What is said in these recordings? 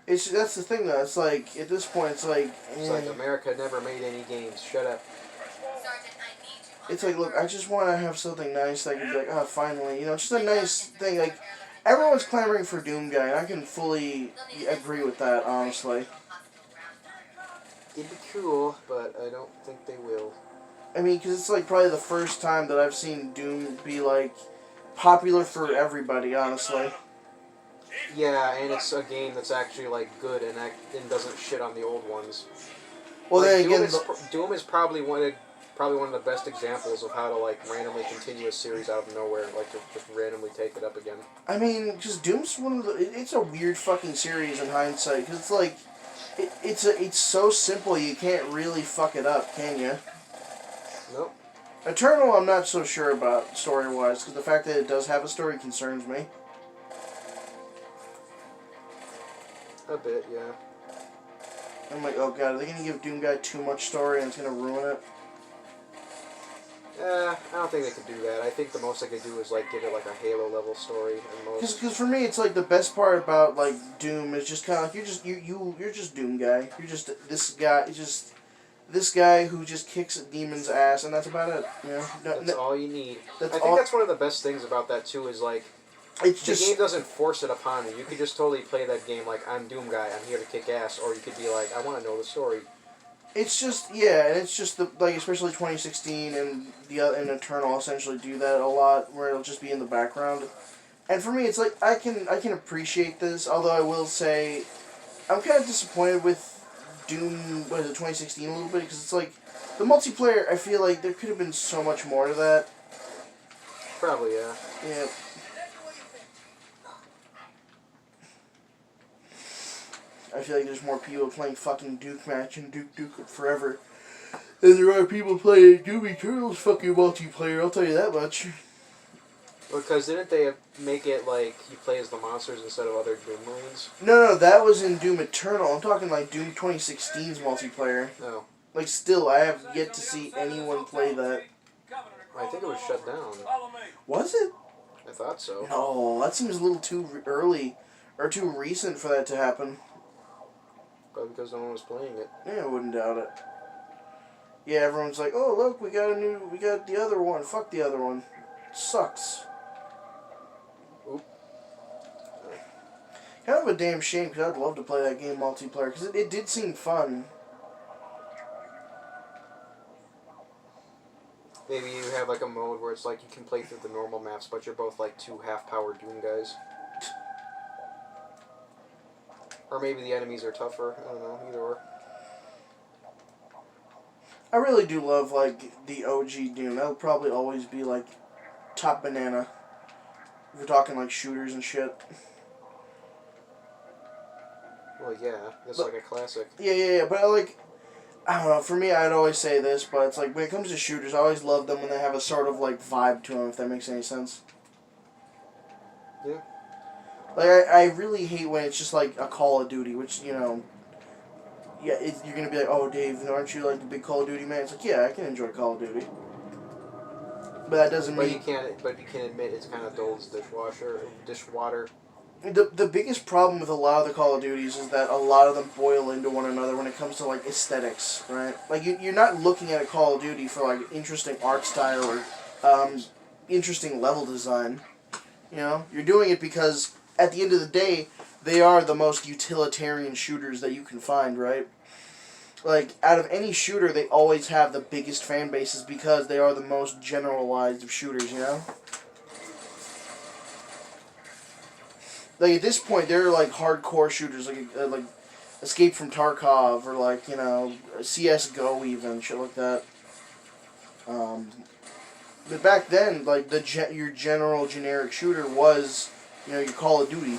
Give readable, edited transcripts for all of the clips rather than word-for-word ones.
That's the thing though. It's like at this point, it's like It's like America never made any games. Shut up. it's like, look, I just want to have something nice that I can be like, oh, finally, just a nice thing. Like everyone's clamoring for Doom Guy, and I can fully agree with that, honestly. It'd be cool, but I don't think they will. I mean, because it's like probably the first time that I've seen Doom be like popular for everybody, honestly. Yeah, and it's a game that's actually like good and doesn't shit on the old ones. Well, like, then again, Doom is probably one of the best examples of how to like randomly continue a series out of nowhere, like to just randomly take it up again. I mean, just Doom's one of the. It's a weird fucking series in hindsight because it's like, it's so simple you can't really fuck it up, can you? Nope. Eternal, I'm not so sure about story-wise because the fact that it does have a story concerns me. A bit, yeah. I'm like, oh god, are they gonna give Doom Guy too much story and it's gonna ruin it? I don't think they could do that. I think the most they could do is like give it like a Halo level story. Because for me, it's like the best part about like Doom is just kind of like you're just Doom Guy. You're just this guy who just kicks a demon's ass, and that's about it. That's all you need. I think all. That's one of the best things about that too. Is like It's the game doesn't force it upon you. You could just totally play that game like I'm Doom Guy. I'm here to kick ass, or you could be like I want to know the story. It's just and it's just like especially 2016 and and Eternal essentially do that a lot, where it'll just be in the background. And for me, it's like I can appreciate this, although I will say I'm kind of disappointed with Doom. What is it, 2016 a little bit, because it's like the multiplayer. I feel like there could have been so much more to that. Probably, yeah. Yeah. I feel like there's more people playing fucking Duke Match and Duke Forever than there are people playing Doom Eternal's fucking multiplayer, I'll tell you that much. Because didn't they make it like you play as the monsters instead of other Doom Marines? No, that was in Doom Eternal. I'm talking like Doom 2016's multiplayer. No. Like, still, I have yet to see anyone play that. I think it was shut down. Was it? I thought so. No, that seems a little too early or too recent for that to happen. Probably because no one was playing it. Yeah, I wouldn't doubt it. Yeah, everyone's like, oh, look, we got the other one. Fuck the other one. It sucks. Oop. Kind of a damn shame, because I'd love to play that game multiplayer, because it did seem fun. Maybe you have like a mode where it's like you can play through the normal maps, but you're both like two half-powered Doom guys. Or maybe the enemies are tougher. I don't know. Either or. I really do love, like, the OG Doom. That'll probably always be, like, top banana. If we're talking, like, shooters and shit. Well, yeah. It's like a classic. Yeah. But, like, I don't know. For me, I'd always say this, but it's like, when it comes to shooters, I always love them when they have a sort of, like, vibe to them, if that makes any sense. Yeah. Like, I really hate when it's just, like, a Call of Duty, which, yeah, you're going to be like, oh, Dave, aren't you, like, the big Call of Duty man? It's like, yeah, I can enjoy Call of Duty. But that doesn't mean... But you can admit it's kind of dull as dishwater. The biggest problem with a lot of the Call of Duties is that a lot of them boil into one another when it comes to, like, aesthetics, right? Like, you're not looking at a Call of Duty for, like, interesting art style or interesting level design. You're doing it because... At the end of the day, they are the most utilitarian shooters that you can find, right? Like, out of any shooter, they always have the biggest fan bases because they are the most generalized of shooters, Like, at this point, they're, like, hardcore shooters, like Escape from Tarkov, or, like, CSGO even, shit like that. But back then, like, your general generic shooter was... your Call of Duty.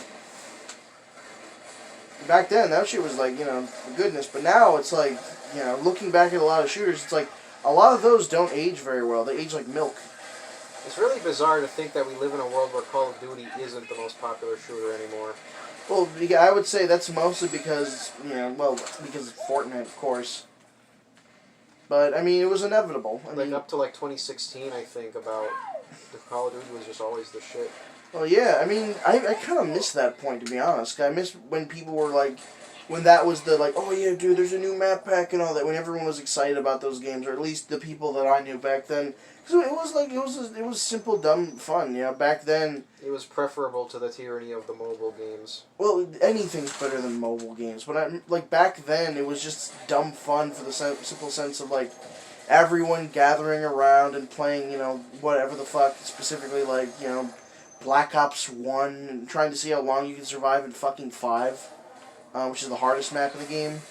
Back then, that shit was like, goodness. But now, it's like, looking back at a lot of shooters, it's like, a lot of those don't age very well. They age like milk. It's really bizarre to think that we live in a world where Call of Duty isn't the most popular shooter anymore. Well, I would say that's mostly because, because of Fortnite, of course. But, I mean, it was inevitable. Up to, 2016, I think, the Call of Duty was just always the shit. Well, yeah, I mean, I kind of miss that point, to be honest. I miss when people were like, when that was the, like, oh yeah, dude, there's a new map pack and all that, when everyone was excited about those games, or at least the people that I knew back then. So it was like, it was simple, dumb fun, you know, back then. It was preferable to the tyranny of the mobile games. Well, anything's better than mobile games, but like, back then, it was just dumb fun for the simple sense of, like, everyone gathering around and playing, you know, whatever the fuck, specifically, like, you know, Black Ops 1, and trying to see how long you can survive in fucking 5, which is the hardest map of the game.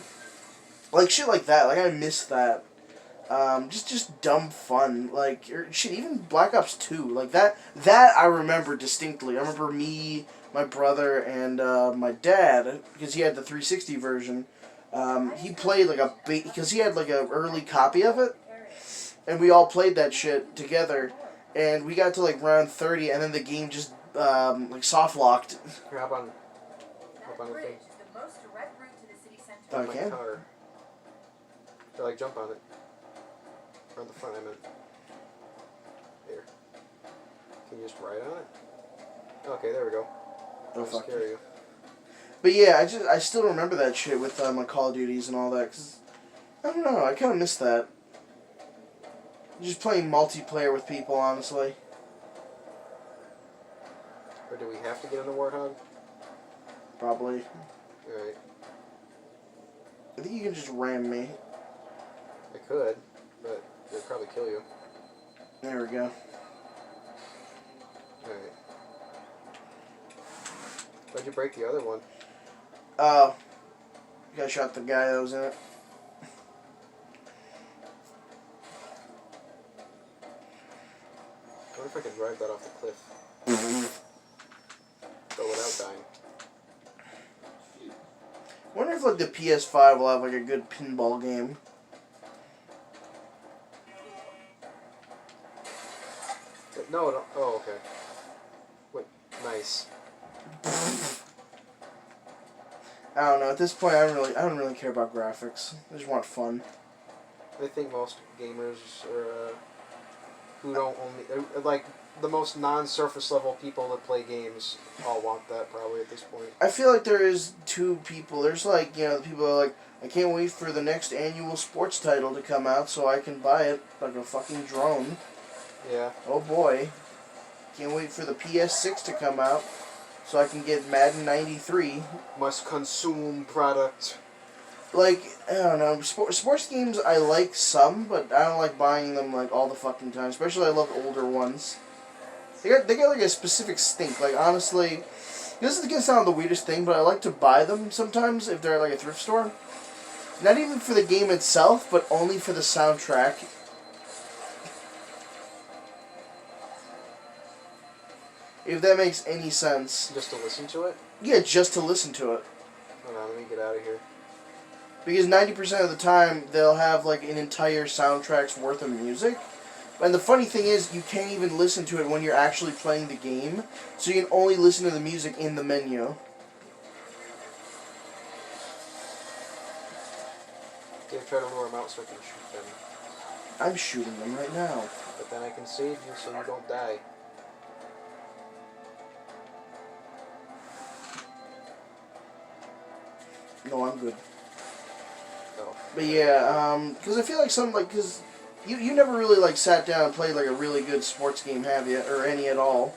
Like, shit like that. Like, I miss that. Just dumb fun. Like, shit, even Black Ops 2. Like, that I remember distinctly. I remember me, my brother, and my dad, because he had the 360 version. He played, like, because he had, like, an early copy of it. And we all played that shit together. And we got to, like, round 30, and then the game just, like, soft-locked. Here, hop on the thing. Oh, I My can? car. Or, like, jump on it. Or on the front, I meant. Here. Can you just ride on it? Okay, there we go. Oh, I'll fuck. scare you. But yeah, I still remember that shit with my Call of Duties and all that, because, I don't know, I kind of miss that. Just playing multiplayer with people, honestly. Or do we have to get in the Warthog? Probably. Alright. I think you can just ram me. I could, but it'd probably kill you. There we go. Alright. Why'd you break the other one? Oh. I shot the guy that was in it. I wonder if I can drive that off the cliff. But without dying. I wonder if, like, the PS5 will have, like, a good pinball game. No, no. Oh, okay. Wait, nice. I don't know. At this point, I don't really care about graphics. I just want fun. I think most gamers are, who don't only like the most non-surface level people that play games all want that probably at this point. I feel like there is two people. There's, like, you know, the people who are like, I can't wait for the next annual sports title to come out so I can buy it like a fucking drone. Yeah. Oh boy. Can't wait for the PS6 to come out so I can get Madden 93. Must consume product. Like, I don't know, sports games I like some, but I don't like buying them, like, all the fucking time. Especially I love older ones. They got like a specific stink. Like, honestly, this is gonna sound the weirdest thing, but I like to buy them sometimes if they're at, like, a thrift store. Not even for the game itself, but only for the soundtrack. If that makes any sense. Just to listen to it? Yeah, just to listen to it. Hold on, let me get out of here. Because 90% of the time, they'll have, like, an entire soundtrack's worth of music. And the funny thing is, you can't even listen to it when you're actually playing the game. So you can only listen to the music in the menu. Okay, try to lure them out so I can shoot them. I'm shooting them right now. But then I can save you so you don't die. No, I'm good. Oh. But yeah, because I feel like because you never really, like, sat down and played, like, a really good sports game, have you? Or any at all?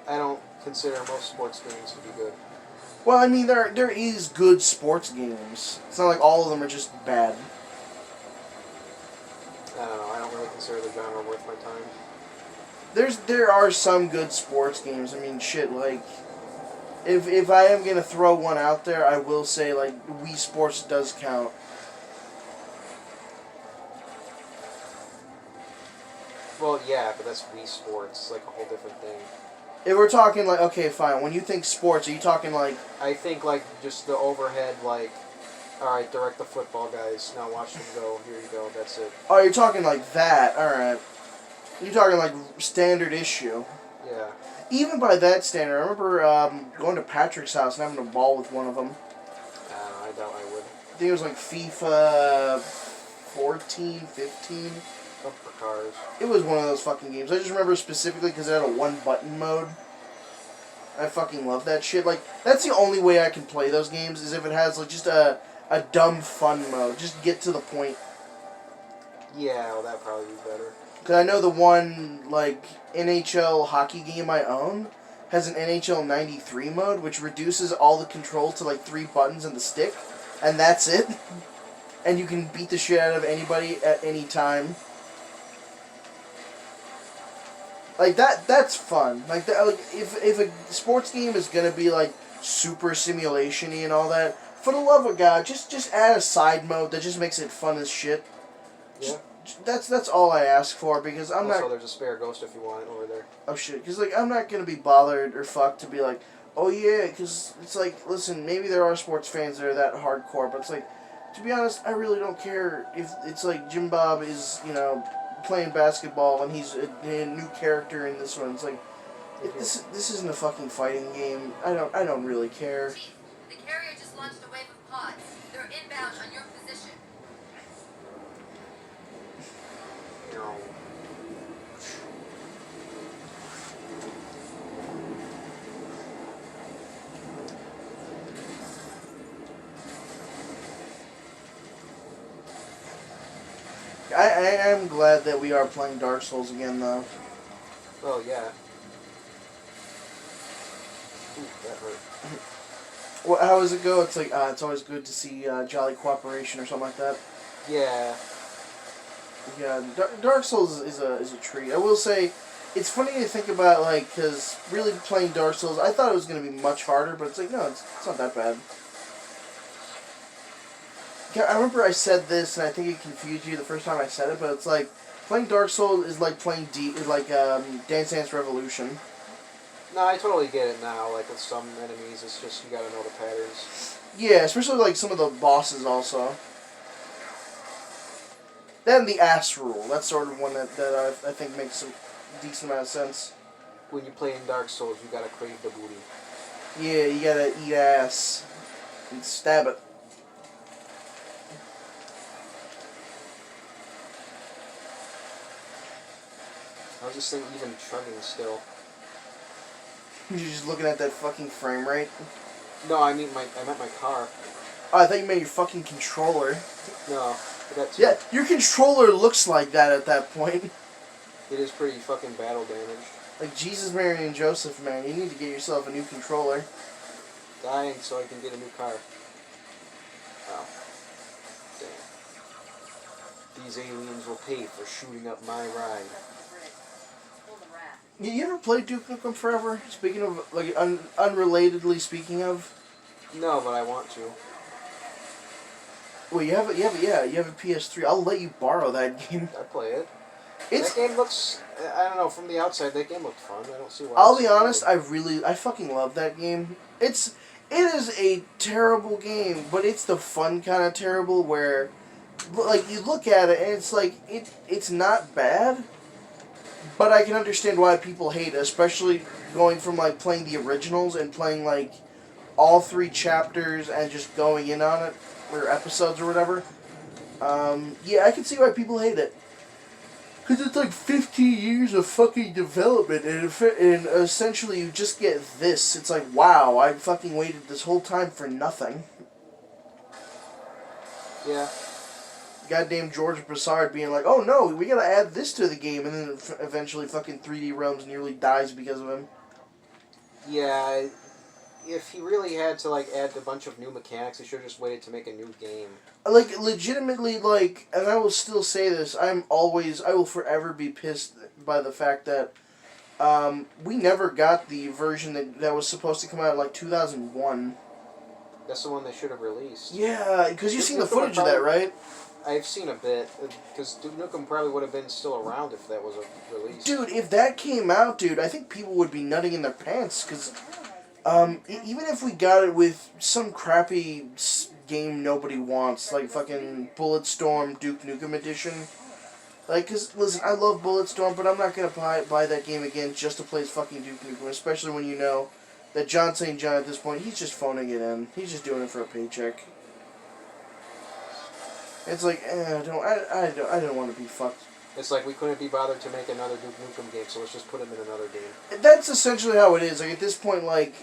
I don't consider most sports games to be good. Well, I mean, there is good sports games. It's not like all of them are just bad. I don't know, I don't really consider the genre worth my time. There are some good sports games. I mean, shit, like, if I am gonna throw one out there, I will say, like, Wii Sports does count. Well, yeah, but that's Wii Sports. It's like a whole different thing. If we're talking, like, okay, fine. When you think sports, are you talking, like... I think, like, just the overhead, like, alright, direct the football guys. Now watch them go. Here you go. That's it. Oh, you're talking like that. Alright. You're talking, like, standard issue. Yeah. Even by that standard, I remember going to Patrick's house and having a ball with one of them. I don't know. I doubt I would. I think it was, like, FIFA 14, 15. Up for cars. It was one of those fucking games. I just remember specifically because it had a one-button mode. I fucking love that shit. Like, that's the only way I can play those games, is if it has, like, just a dumb fun mode. Just get to the point. Yeah, well, that'd probably be better. Because I know the one, like, NHL hockey game I own has an NHL 93 mode, which reduces all the control to, like, 3 buttons and the stick. And that's it. And you can beat the shit out of anybody at any time. Like, that's fun. Like, if a sports game is gonna be, like, super simulation-y and all that, for the love of God, just add a side mode that just makes it fun as shit. Yeah. That's all I ask for, because I'm also, not... there's a spare ghost if you want it over there. Oh, shit. Because, like, I'm not gonna be bothered or fucked to be like, oh, yeah, because it's like, listen, maybe there are sports fans that are that hardcore, but it's like, to be honest, I really don't care if it's like Jim Bob is, you know, playing basketball and he's a new character in this one. It's like, this isn't a fucking fighting game. I don't really care. Chief, the carrier just launched a wave of pods. They're inbound on your position. No. I am glad that we are playing Dark Souls again, though. Oh, yeah. Ooh, that hurt. Well, how does it go? It's like, it's always good to see jolly cooperation or something like that. Yeah. Yeah, Dark Souls is a treat. I will say, it's funny to think about, like, because really playing Dark Souls, I thought it was going to be much harder, but it's like, no, it's not that bad. Yeah, I remember I said this, and I think it confused you the first time I said it, but it's like, playing Dark Souls is like playing Dance Dance Revolution. No, I totally get it now. Like, with some enemies, it's just you gotta know the patterns. Yeah, especially like some of the bosses also. Then the ass rule. That's sort of one that I think makes a decent amount of sense. When you play in Dark Souls, you gotta crave the booty. Yeah, you gotta eat ass and stab it. How's this thing even chugging still? You're just looking at that fucking frame rate. No, I meant my car. Oh, I thought you meant your fucking controller. No, I got two. Yeah, your controller looks like that at that point. It is pretty fucking battle damaged. Like, Jesus, Mary, and Joseph, man, you need to get yourself a new controller. Dying so I can get a new car. Oh. Damn. These aliens will pay for shooting up my ride. You ever played Duke Nukem Forever? Speaking of, like, unrelatedly speaking of. No, but I want to. Well, you have a PS3. I'll let you borrow that game. I play it. It's. That game looks. I don't know. From the outside, that game looked fun. I don't see why. I'll it's be so honest. good. I fucking love that game. It is a terrible game, but it's the fun kind of terrible where, like, you look at it and it's like it's not bad. But I can understand why people hate it, especially going from, like, playing the originals and playing, like, all 3 chapters and just going in on it, or episodes or whatever. Yeah, I can see why people hate it. Because it's like 15 years of fucking development, and essentially you just get this. It's like, wow, I fucking waited this whole time for nothing. Yeah. Goddamn George Broussard being like, oh no, we gotta add this to the game, and then eventually fucking 3D Realms nearly dies because of him. Yeah, if he really had to, like, add a bunch of new mechanics, he should have just waited to make a new game. Like, legitimately, like, and I will still say this, I will forever be pissed by the fact that, we never got the version that was supposed to come out in, like, 2001. That's the one they should have released. Yeah, because you've seen the footage of that, right? I've seen a bit, because Duke Nukem probably would have been still around if that was a release. Dude, if that came out, dude, I think people would be nutting in their pants, because, even if we got it with some crappy game nobody wants, like fucking Bulletstorm Duke Nukem Edition, like, because, listen, I love Bulletstorm, but I'm not going to buy that game again just to play fucking Duke Nukem, especially when you know that John St. John at this point, he's just phoning it in. He's just doing it for a paycheck. It's like, I don't want to be fucked It's like we couldn't be bothered to make another Duke Nukem game, so let's just put him in another game. That's essentially how it is. Like, at this point, like,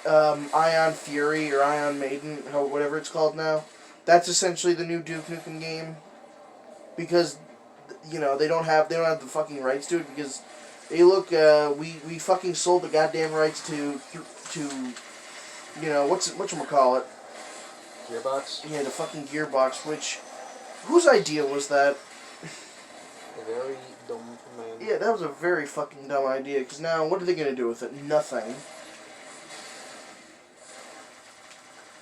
Ion Fury or Ion Maiden, whatever it's called now, that's essentially the new Duke Nukem game. Because, they don't have the fucking rights to it, because, hey, look, we fucking sold the goddamn rights to whatchamacallit? Gearbox? Yeah, the fucking Gearbox, which, whose idea was that? A very dumb man. Yeah, that was a very fucking dumb idea, because now, what are they going to do with it? Nothing.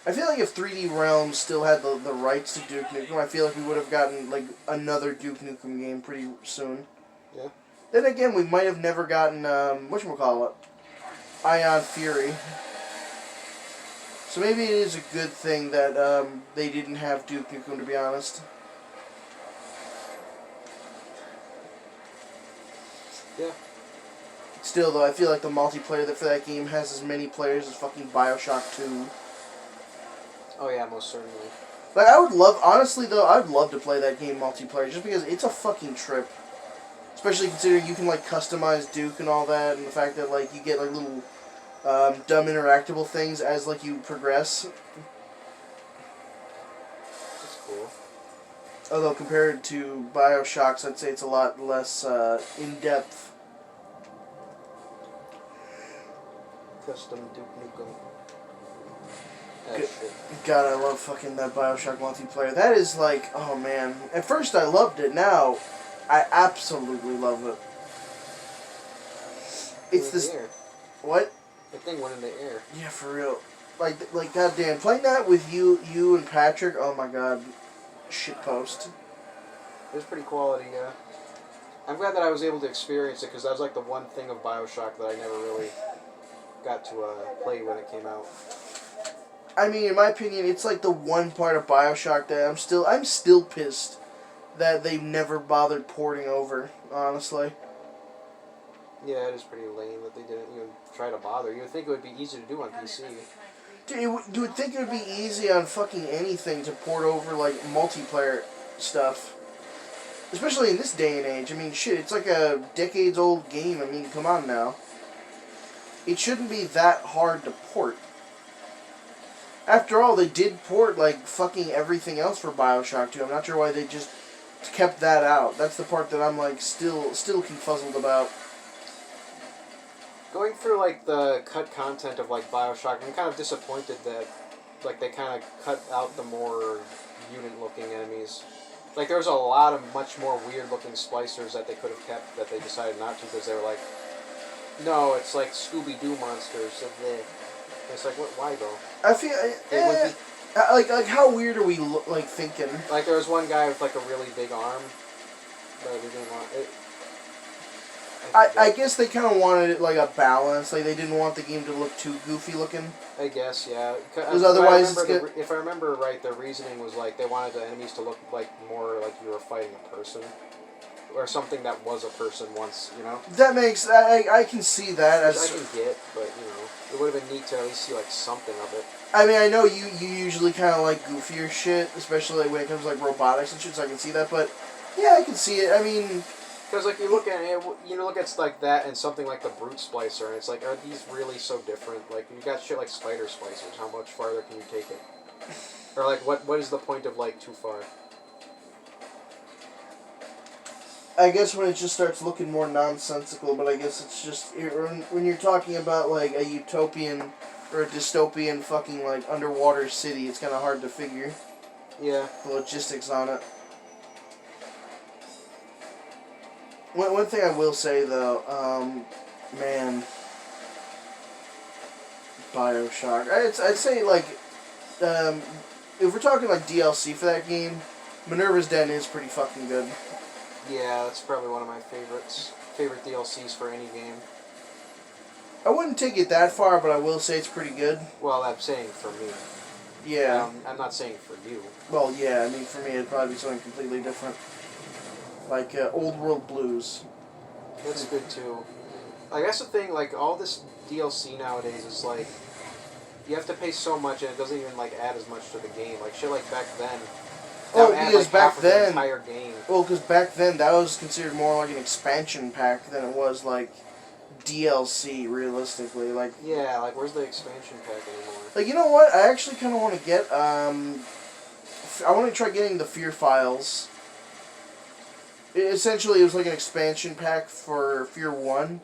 I feel like if 3D Realms still had the rights to Duke Nukem, I feel like we would have gotten, like, another Duke Nukem game pretty soon. Yeah. Then again, we might have never gotten, whatchamacallit? Ion Fury. So maybe it is a good thing that, they didn't have Duke Nukem, to be honest. Yeah. Still, though, I feel like the multiplayer for that game has as many players as fucking Bioshock 2. Oh yeah, most certainly. Like, I would love to play that game multiplayer, just because it's a fucking trip. Especially considering you can, like, customize Duke and all that, and the fact that, like, you get, like, little, dumb interactable things as, like, you progress. That's cool. Although, compared to Bioshocks, I'd say it's a lot less, in-depth. Custom Duke Nukem. Good. Shit. God, I love fucking that Bioshock multiplayer. That is like, oh man. At first I loved it, now I absolutely love it. It's this... Air. What? The thing went in the air. Yeah, for real. Like goddamn, playing that with you and Patrick, oh my god. Shitpost. It was pretty quality, yeah. I'm glad that I was able to experience it, because that was like the one thing of Bioshock that I never really got to play when it came out. I mean, in my opinion, it's like the one part of Bioshock that I'm still pissed that they've never bothered porting over, honestly. Yeah, it is pretty lame that they didn't even try to bother. You would think it would be easy to do on PC. Dude, you would think it would be easy on fucking anything to port over, like, multiplayer stuff. Especially in this day and age. I mean, shit, it's like a decades-old game. I mean, come on now. It shouldn't be that hard to port. After all, they did port, like, fucking everything else for Bioshock 2. I'm not sure why they just kept that out. That's the part that I'm, like, still confuzzled about. Going through, like, the cut content of, like, Bioshock, I'm kind of disappointed that, like, they kind of cut out the more mutant-looking enemies. Like, there was a lot of much more weird-looking splicers that they could have kept that they decided not to, because they were like, no, it's like Scooby-Doo monsters. So it's like, what? Why though? I feel like how weird are we thinking? Like there was one guy with like a really big arm, but we didn't want it. I guess they kind of wanted it like a balance. Like they didn't want the game to look too goofy looking. I guess, yeah. Because otherwise, if I remember right, the reasoning was like they wanted the enemies to look like more like you were fighting a person. Or something that was a person once, you know? That makes... I can see that. Which I can get, but, you know, it would have been neat to at least see, like, something of it. I mean, I know you usually kind of like goofier shit, especially like, when it comes to, like, robotics and shit, so I can see that, but, yeah, I can see it. I mean... Because, like, you look at it, look at, like, that and something like the Brute Splicer, and it's like, are these really so different? Like, you got shit like Spider Splicers, how much farther can you take it? Or, like, what is the point of, like, too far? I guess when it just starts looking more nonsensical, but I guess it's just... When you're talking about, like, a utopian or a dystopian fucking, like, underwater city, it's kind of hard to figure. Yeah. The logistics on it. One thing I will say, though, man... Bioshock. I'd say, like, if we're talking, like, DLC for that game, Minerva's Den is pretty fucking good. Yeah, that's probably one of my favorite DLCs for any game. I wouldn't take it that far, but I will say it's pretty good. Well, I'm saying for me. Yeah. I'm not saying for you. Well, yeah, I mean, for me, it'd probably be something completely different. Like, Old World Blues. That's good, too. Like, that's the thing, like, all this DLC nowadays is, like, you have to pay so much, and it doesn't even, like, add as much to the game. Like, shit like back then, Oh, would add, because like, back half of the then- entire game. Well, because back then that was considered more like an expansion pack than it was like DLC. Realistically, like Yeah, like where's the expansion pack anymore? you know what? I actually kind of want to get I want to try getting the Fear Files. Essentially, it was like an expansion pack for Fear 1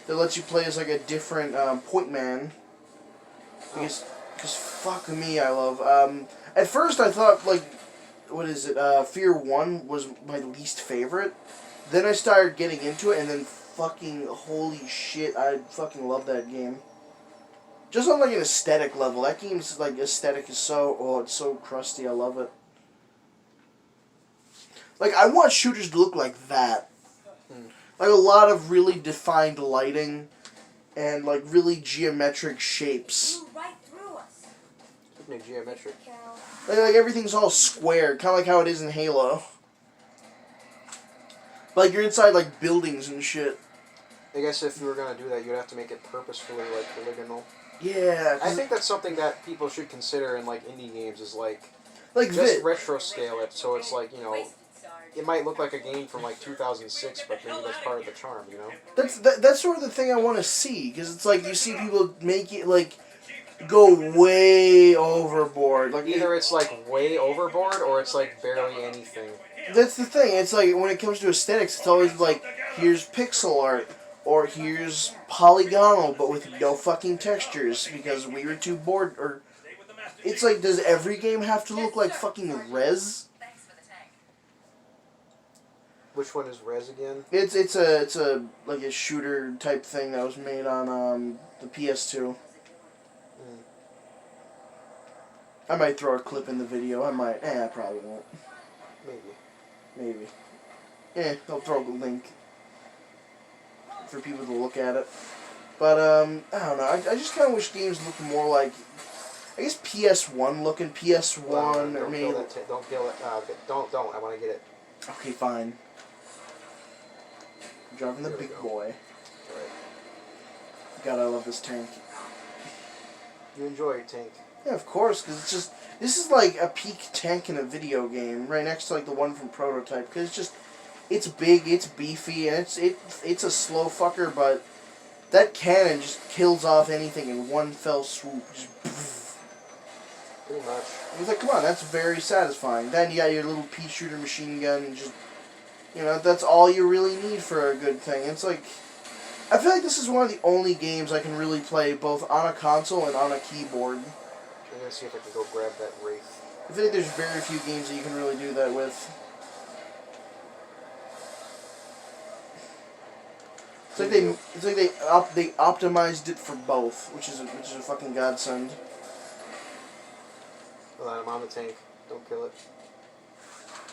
that lets you play as like a different point man. Because fuck me, I love. At first, I thought like, what is it? Fear 1 was my least favorite. Then I started getting into it, and then fucking holy shit, I fucking love that game. Just on like an aesthetic level, that game's like aesthetic is it's so crusty. I love it. Like I want shooters to look like that, like a lot of really defined lighting, and like really geometric shapes. Flew right through us. Speaking of geometric. Like everything's all square, kind of like how it is in Halo. Like you're inside like buildings and shit. I guess if you were gonna do that, you'd have to make it purposefully like polygonal. Yeah, I think that's something that people should consider in like indie games is like like just retro scale it so it's like, you know, Wasted, Sarge. it might look like a game from like 2006, but maybe that's part of the charm, you know? that's sort of the thing I want to see, because it's like you see people make it like go way overboard. Like Either it's like way overboard or it's like barely anything. that's the thing. It's like when it comes to aesthetics, it's always like here's pixel art or here's polygonal but with no fucking textures because we were too bored. Or it's like, does every game have to look like fucking Rez? Thanks for the tank. Which one is Rez again? It's a like a shooter type thing that was made on the PS2. I might throw a clip in the video. I might. I probably won't. Maybe. I'll throw a link for people to look at it. But I don't know. I just kind of wish games looked more like, I guess PS1 looking. PS1 or Don't maybe. kill that don't kill it. Don't. I want to get it. Okay, fine. Driving the There we big go. boy. Right. God, I love this tank. You enjoy your tank. Yeah, of course, because it's just, this is like a peak tank in a video game, right next to like the one from Prototype, because it's just, it's big, it's beefy, and it's a slow fucker, but that cannon just kills off anything in one fell swoop. Just, Pretty much. it's like, come on, that's very satisfying. Then you got your little pea shooter machine gun, and just, you know, that's all you really need for a good thing. It's like, I feel like this is one of the only games I can really play both on a console and on a keyboard. I'm gonna see if I can go grab that Wraith. I feel like there's very few games that you can really do that with. It's like they optimized it for both, which is a fucking godsend. Hold on, I'm on the tank. Don't kill it.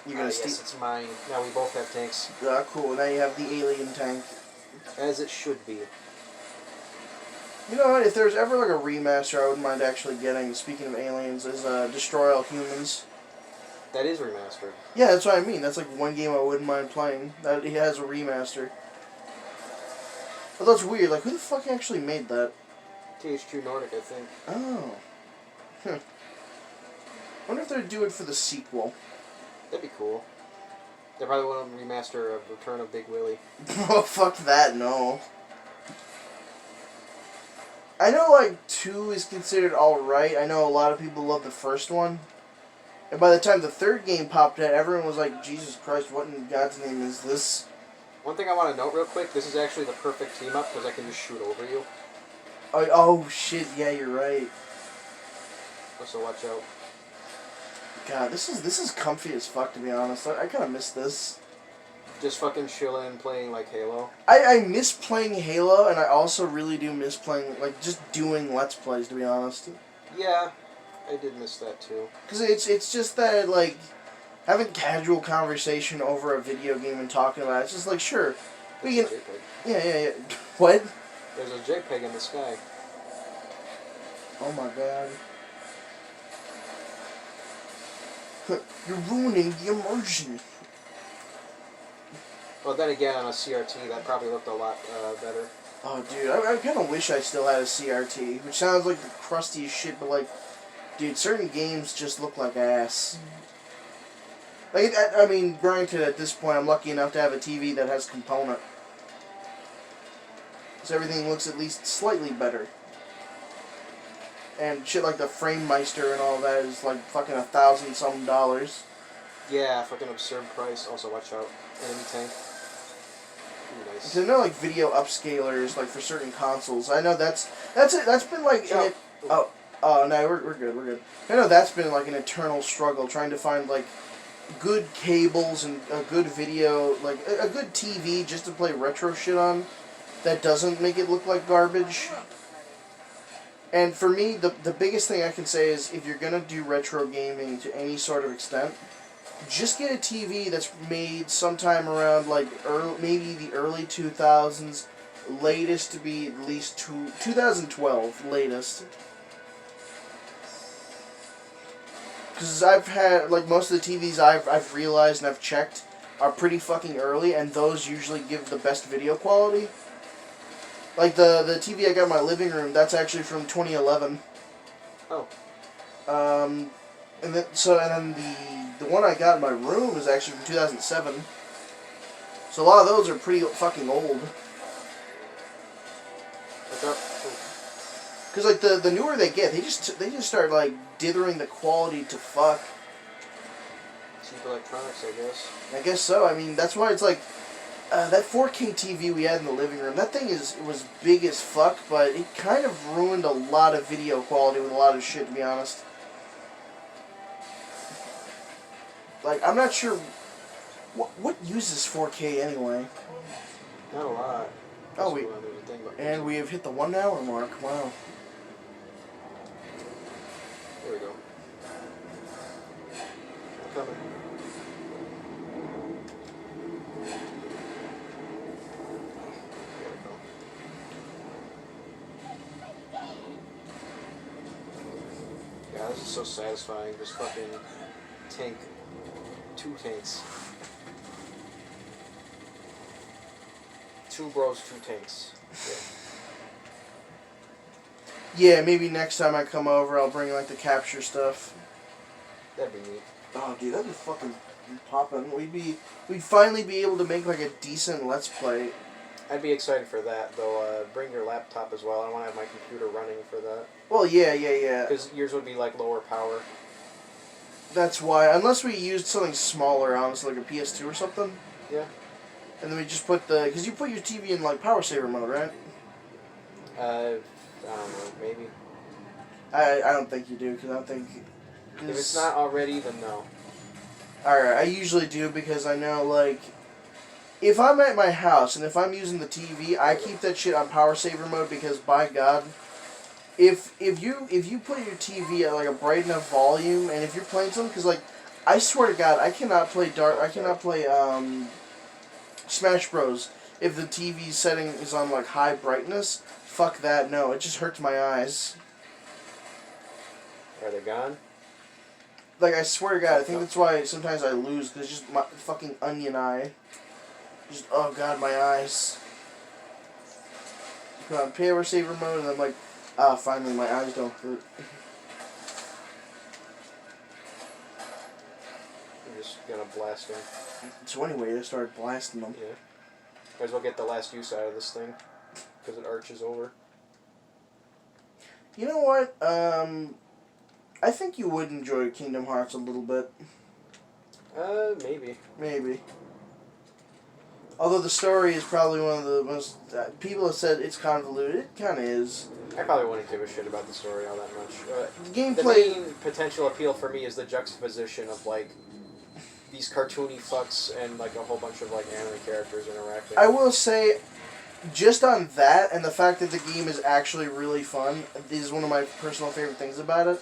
You're gonna yes, it's mine. Now we both have tanks. cool. Now you have the alien tank. As it should be. You know what? If there's ever like a remaster, I wouldn't mind actually getting. Speaking of aliens, is Destroy All Humans. That is remastered. Yeah, that's what I mean. That's like one game I wouldn't mind playing. That it has a remaster. But that's weird. Like, who the fuck actually made that? THQ Nordic, I think. Oh. Huh. Wonder if they'd do it for the sequel. That'd be cool. They probably want to remaster a Return of Big Willie. Oh, fuck that, no. I know, like, 2 is considered alright. I know a lot of people love the first one. And by the time the third game popped out, everyone was like, Jesus Christ, what in God's name is this? One thing I want to note real quick, this is actually the perfect team up because I can just shoot over you. Oh, shit, yeah, you're right. So watch out. God, this is comfy as fuck, to be honest. I kind of miss this. Just fucking chilling, playing like Halo. I miss playing Halo, and I also really do miss playing, like, just doing Let's Plays, to be honest. Yeah, I did miss that too. Because it's just that, like, having casual conversation over a video game and talking about it, it's just like, sure, we There's can... a JPEG. Yeah. What? There's a JPEG in the sky. Oh my god. You're ruining the immersion. Well, then again, on a CRT, that probably looked a lot better. Oh, dude, I kind of wish I still had a CRT, which sounds like the crustiest shit, but, like, dude, certain games just look like ass. Like, I mean, granted, at this point, I'm lucky enough to have a TV that has component. So everything looks at least slightly better. And shit like the FrameMeister and all that is like fucking $1,000-some. Yeah, fucking absurd price. Also, watch out. Enemy tank. Ooh, nice. So I know like video upscalers like for certain consoles. I know that's been like no, we're good. I know that's been like an eternal struggle trying to find like good cables and a good video, like a good TV just to play retro shit on that doesn't make it look like garbage. And for me, the biggest thing I can say is if you're gonna do retro gaming to any sort of extent, just get a TV that's made sometime around like maybe the early 2000s, latest to be at least 2012 latest. Because I've had, like, most of the TVs I've realized and I've checked are pretty fucking early, and those usually give the best video quality. Like, the TV I got in my living room, that's actually from 2011. Oh. And then the one I got in my room is actually from 2007. So a lot of those are pretty fucking old. Because, like, the newer they get, they just start, like, dithering the quality to fuck. Cheap electronics, I guess. I guess so. I mean, that's why it's, like, that 4K TV we had in the living room, that thing was big as fuck, but it kind of ruined a lot of video quality with a lot of shit, to be honest. Like, I'm not sure... What uses 4K, anyway? Not a lot. Oh, and we have hit the 1 hour mark. Wow. There we go. Coming. Yeah, this is so satisfying. Just fucking tank. 2 tanks. 2 bros, 2 tanks. Yeah, maybe next time I come over, I'll bring, like, the capture stuff. That'd be neat. Oh, dude, that'd be fucking poppin'. We'd finally be able to make, like, a decent Let's Play. I'd be excited for that, though. Bring your laptop as well. I want to have my computer running for that. Well, yeah. Because yours would be, like, lower power. That's why, unless we used something smaller, honestly, like a PS2 or something. Yeah. And then we just put because you put your TV in, like, power saver mode, right? I don't know, maybe. I don't think you do, because I don't think... If it's not already, then no. Alright, I usually do, because I know, like... If I'm at my house, and if I'm using the TV, I keep that shit on power saver mode, because, by God... If you put your TV at, like, a bright enough volume, and if you're playing something, because, like, I swear to God, I cannot play Smash Bros. If the TV setting is on, like, high brightness. Fuck that, no, it just hurts my eyes. Are they gone? Like, I swear to God, I think that's why sometimes I lose, because it's just my fucking onion eye. Just, oh God, my eyes. Put on power saver mode, and I'm like, finally, my eyes don't hurt. I'm just gonna blast them. So anyway, I started blasting them. Yeah. Might as well get the last use out of this thing, because it arches over. You know what? I think you would enjoy Kingdom Hearts a little bit. Maybe. Maybe. Although the story is probably one of the most... people have said it's convoluted. It kind of is. I probably wouldn't give a shit about the story all that much. The gameplay... The main potential appeal for me is the juxtaposition of, like, these cartoony fucks and, like, a whole bunch of, like, anime characters interacting. I will say, just on that, and the fact that the game is actually really fun, this is one of my personal favorite things about it.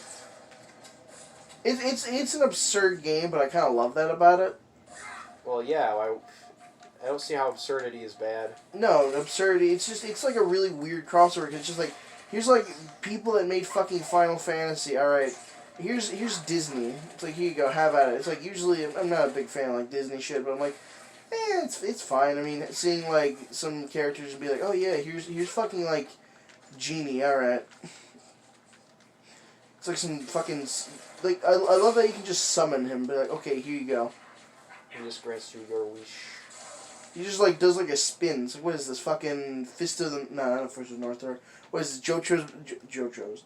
It's an absurd game, but I kind of love that about it. Well, yeah, I don't see how absurdity is bad. No, absurdity. It's like a really weird crossover. 'Cause it's just like, here's like people that made fucking Final Fantasy. All right, here's Disney. It's like, here you go, have at it. It's like, usually I'm not a big fan of like Disney shit, but I'm like, it's fine. I mean, seeing like some characters and be like, oh yeah, here's fucking like Genie. All right. It's like some fucking, like, I love that you can just summon him and be like, okay, here you go. He just grants you your wish. He just like does like a spin. It's like, what is this fucking Fist of the? No, not Fist of the North Star. What is this? JoJo's.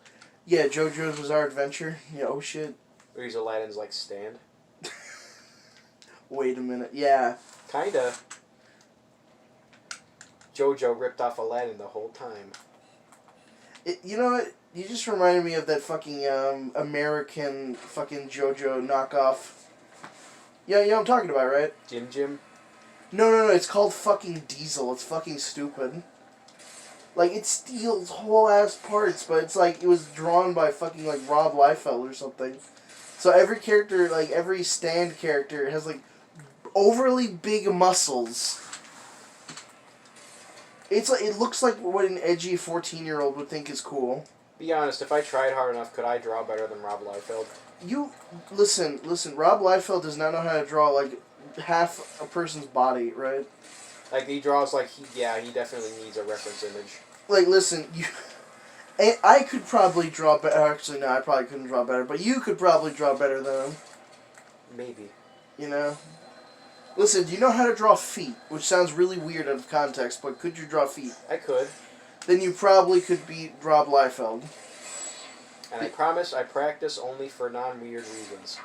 Yeah, JoJo's Bizarre Adventure. Yeah. Oh shit. Or he's Aladdin's like stand. Wait a minute. Yeah. Kinda. JoJo ripped off Aladdin the whole time. You know what? You just reminded me of that fucking American fucking JoJo knockoff. Yeah, you know what I'm talking about, right? Jim. No, it's called fucking Diesel. It's fucking stupid. Like, it steals whole ass parts, but it's like, it was drawn by fucking, like, Rob Liefeld or something. So every character, like, every stand character has, like, overly big muscles. It's like, it looks like what an edgy 14-year-old would think is cool. Be honest, if I tried hard enough, could I draw better than Rob Liefeld? Listen, Rob Liefeld does not know how to draw, like, half a person's body, right? Like, he draws like, he definitely needs a reference image. Like, listen, I could probably draw better. Actually, no, I probably couldn't draw better, but you could probably draw better than him. Maybe. You know? Listen, do you know how to draw feet? Which sounds really weird out of context, but could you draw feet? I could. Then you probably could beat Rob Liefeld. And I promise I practice only for non-weird reasons.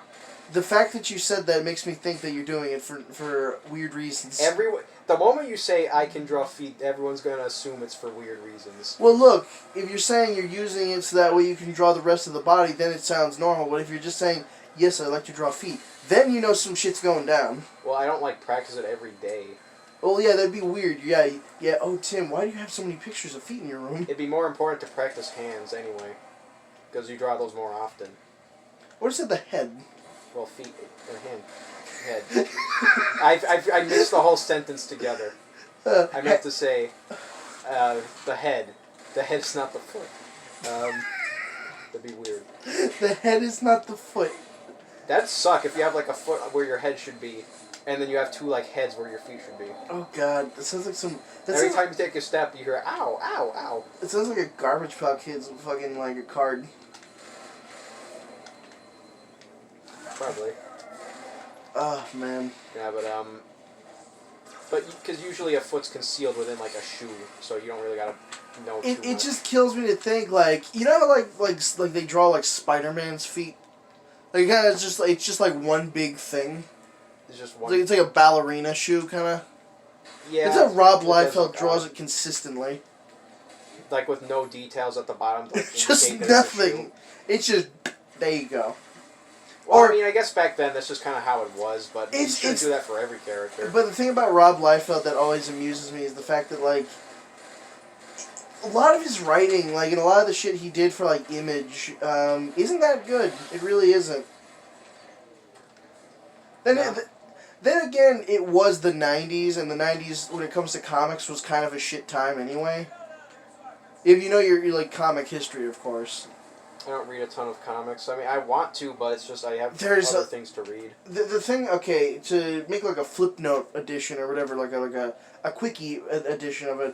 The fact that you said that makes me think that you're doing it for weird reasons. The moment you say I can draw feet, everyone's going to assume it's for weird reasons. Well, look, if you're saying you're using it so that way you can draw the rest of the body, then it sounds normal. But if you're just saying, yes, I like to draw feet, then you know some shit's going down. Well, I don't, like, practice it every day. Well, yeah, that'd be weird. Yeah. Oh, Tim, why do you have so many pictures of feet in your room? It'd be more important to practice hands anyway. Because you draw those more often. What is it, the head? Well, feet or head. I mixed the whole sentence together. I meant to say, the head. The head's not the foot. That'd be weird. The head is not the foot. That'd suck if you have like a foot where your head should be, and then you have two like heads where your feet should be. Oh god, that sounds like some. Every time you take a step, you hear ow, ow, ow. It sounds like a Garbage Pail Kid's fucking like a card. Probably. Oh man. Yeah, but because usually a foot's concealed within like a shoe, so you don't really gotta know too much. It just kills me to think like, you know how like they draw like Spider-Man's feet. Like kind of it's just like one big thing. It's just one. It's like a ballerina shoe kind of. Yeah. It's like Rob it does Liefeld look draws odd. it consistently. Like with no details at the bottom. To, like, Just indicate that it's a nothing. shoe. It's just there you go. Well, Or- I mean, I guess back then that's just kind of how it was, but you shouldn't it's- do that for every character. But the thing about Rob Liefeld that always amuses me is the fact that, like, a lot of his writing, like, and a lot of the shit he did for, like, Image, isn't that good. It really isn't. Then, No. then again, it was the 90s, and the 90s, when it comes to comics, was kind of a shit time anyway. If you know your like, comic history, of course. I don't read a ton of comics. I mean, I want to, but it's just I have There's other a- things to read. The thing, okay, to make, like, a flip note edition or whatever, like a quickie edition of a